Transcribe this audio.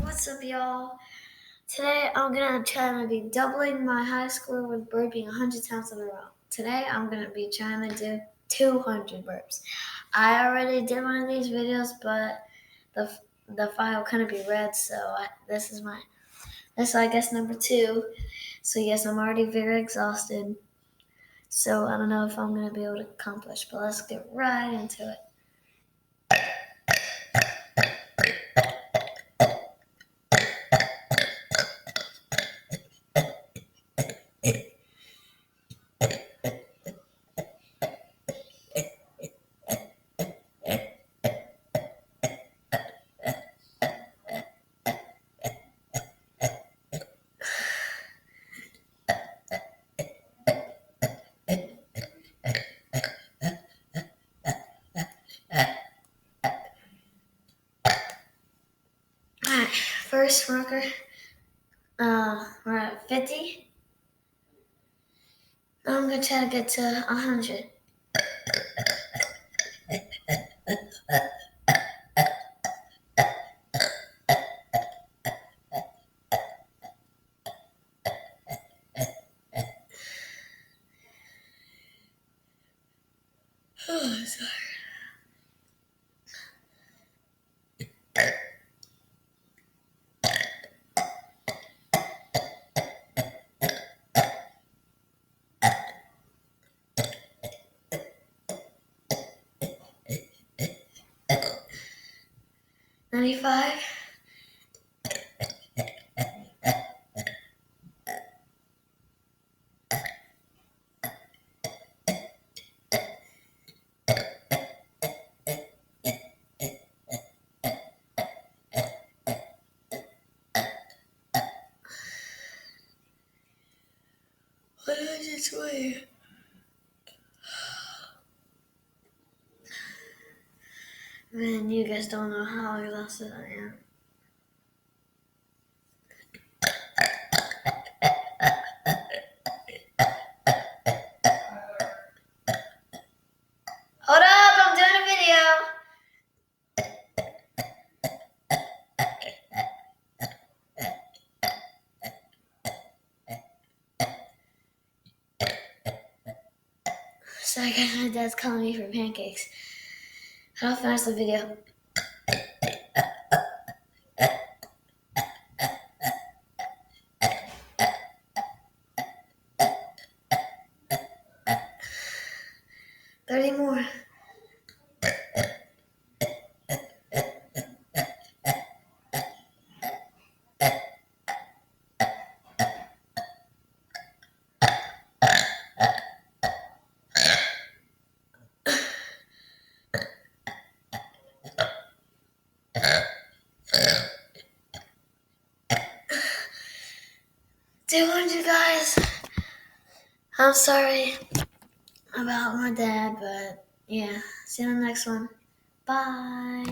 What's up, y'all? Today I'm gonna try to be doubling my high score with burping 100 times in a row. Today I'm gonna be trying to do 200 burps. I already did one of these videos, but the file couldn't be read, so this is I guess number 2. So yes, I'm already very exhausted. So I don't know if I'm gonna be able to accomplish, but let's get right into it. Alright, first marker. We're at 50. I'm gonna try to get to 100. Oh, sorry. $95. What is this way? Man, you guys don't know how exhausted I am. Hold up, I'm doing a video. So I guess my dad's calling me for pancakes. I'll finish the video. $30 more. $200, guys. I'm sorry about my dad, but yeah. See you in the next one. Bye.